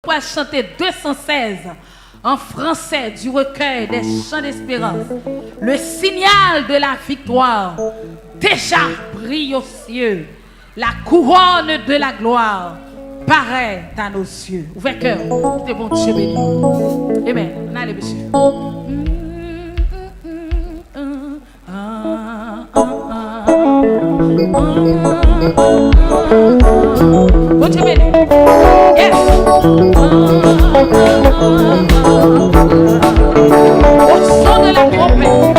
On va chanter 216 en français du recueil des chants d'espérance. Le signal de la victoire déjà brille aux cieux. La couronne de la gloire paraît à nos yeux. Ouvrez cœur, c'est bon Dieu béni. Amen. Allez, monsieur. Bon Dieu béni. Yes. Au son de la trompette.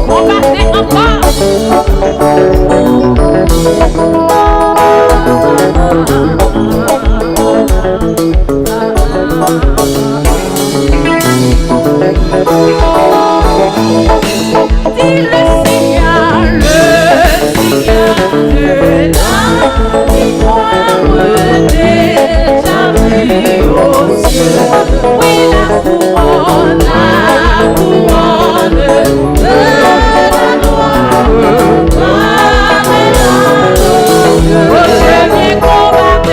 Combattez encore. Dis le signal de la victoire déjà brille aux cieux. Oui, la couronne de la gloire paraît à nos yeux. Oh, je viens combattre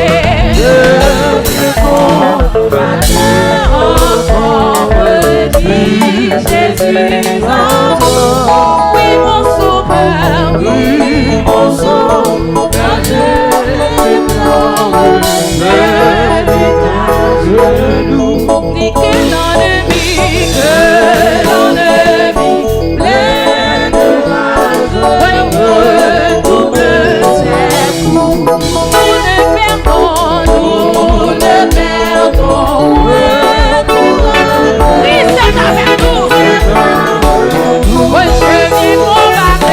encore, dit Jésus encore. Oui, mon sauveur, je l'implore, dis que l'ennemi plein de rage redouble ses coups. Nous ne perdons oui, c'est avec nous. Oui, je viens combattre.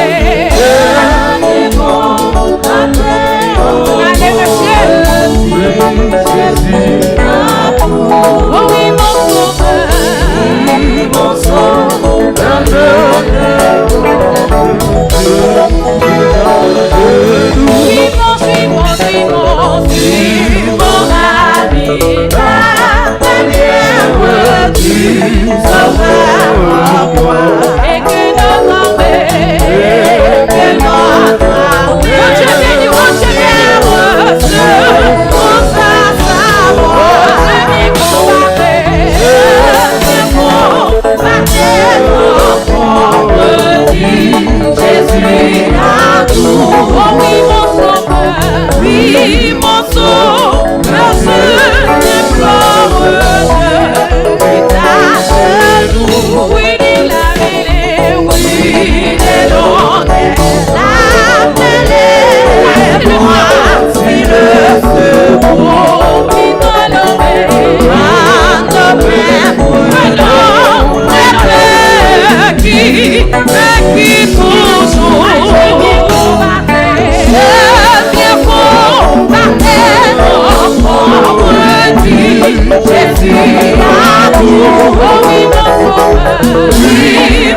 Allez, monsieur. Oh oui, mon sauveur. Suis mon ami. La dernière tu sauveras moi. Et que notre armée, Jésus a tout. Oh oui, mon sauveur, je t'implore, je tâche nous. Oui, il a mêlé, oui, les londres, la mêlée, le feu, qui doit l'enlever, qui toujours je viens combattre encore, dit Jésus a tout. Oh oui,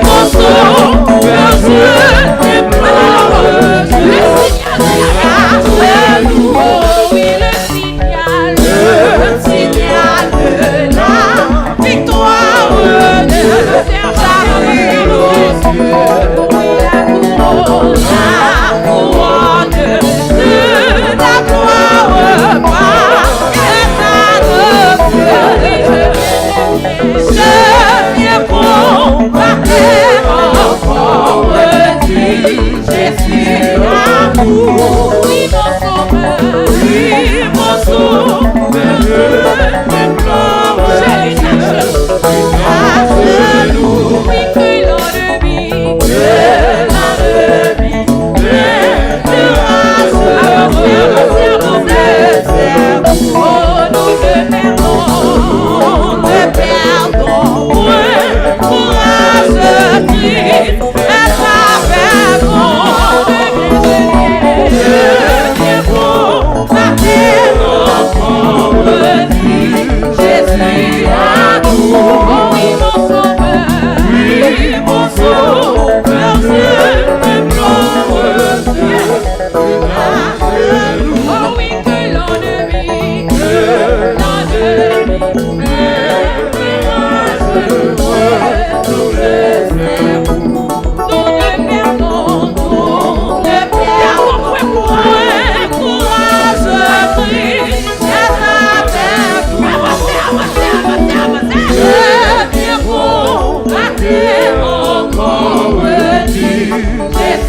mon sauveur, je t'implore, le signal de la grâce, oh oui, le signal de la victoire déjà brille aux cieux. Oui, la couronne de la gloire paraît à nos yeux. Je viens combattre encore.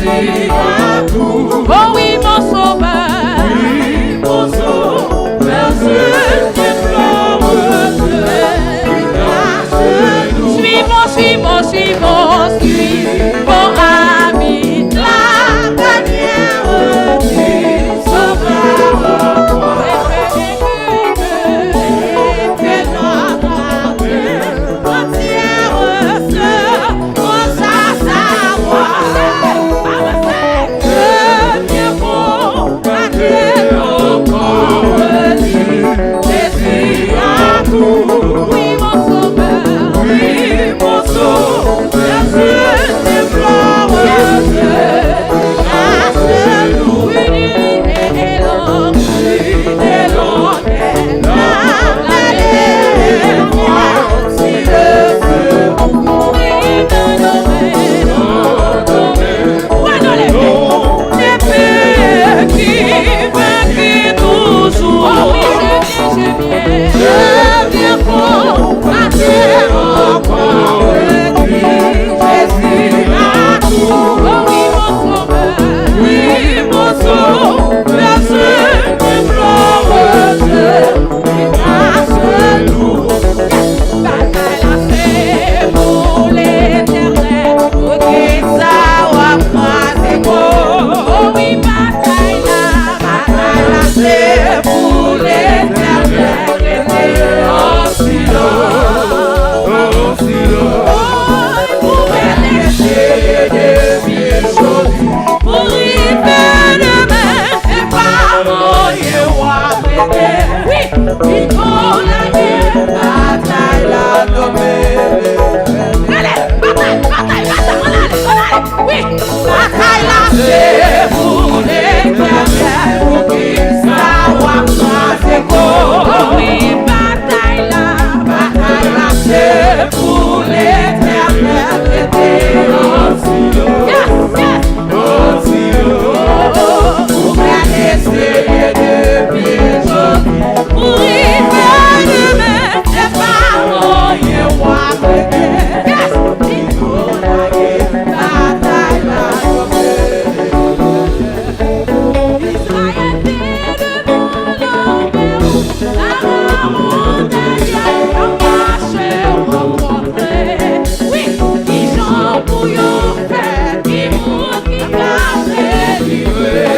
Oh oui, mon sauveur. Oui, mon sauveur, je t'implore. Suis-moi, ami de la bannière du sauveur. Que notre entière sœur, on s'a savoir. Que bien bon, à Dieu encore, Jésus à tout. Oui, mon sauveur, oui, mon sauveur, je t'implore, grâce-nous, et l'homme, si le feu, oui, qui toujours, je viens pour ma terre encore, Jésus à tout. Oui, mon sauveur, je t'implore, grâce-nous. Bataille lancée pour l'éternel, pour qu'il soit croisé. Oh oui, bataille lancée pour l'éternel, oh silence, oh silence, pour laisser des vies chaudes, pour y faire demain, et pas mourir ou apprêter. Oui, il faut la guerre, bataille la nommée. Allez, bataille, on allez, oui, bataille lancée pour l'éternel, pour qu'il soit croisé. Oh oui, bataille lancée pour l'éternel, oh silence, yes, oh silence, pour laisser de pieds jaunes, pour y faire demain, et pas mourir ou apprêter. Yes, il faut la guerre, bataille la nommée. Israël est devant l'enfer, la montagne, la marche rencontrée. Oui, ils ont bouillon fait, ils montent, ils cassent, livrés.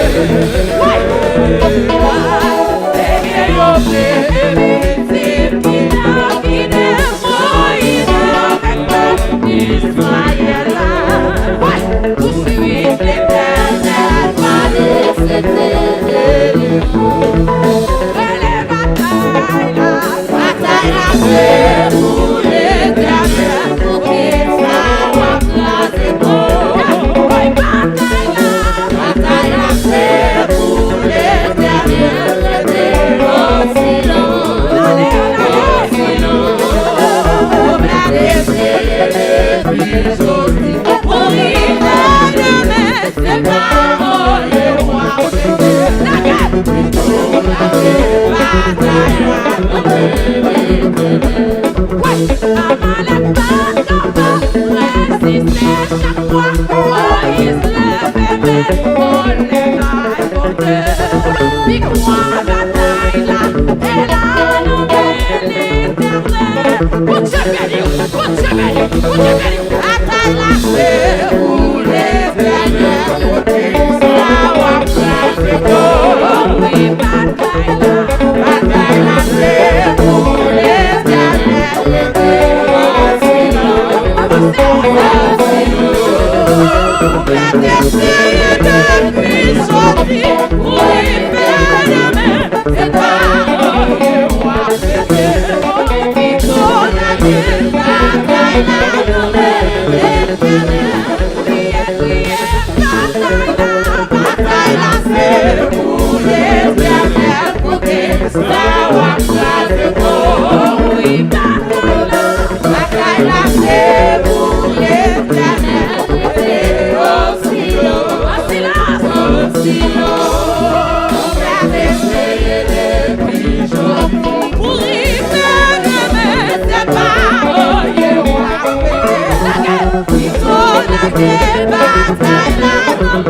Bataille,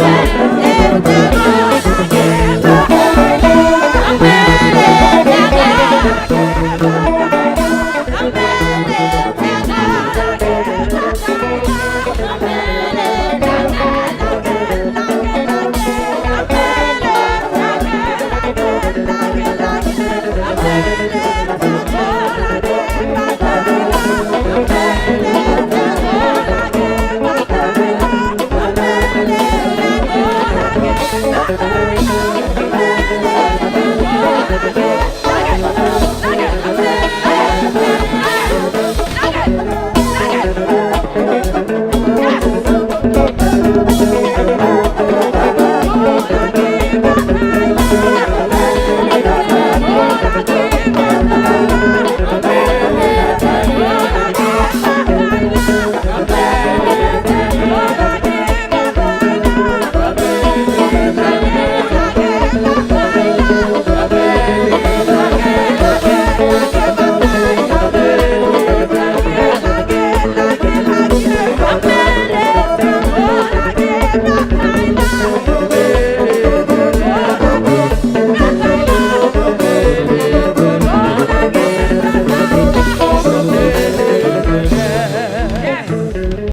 Hallelujah.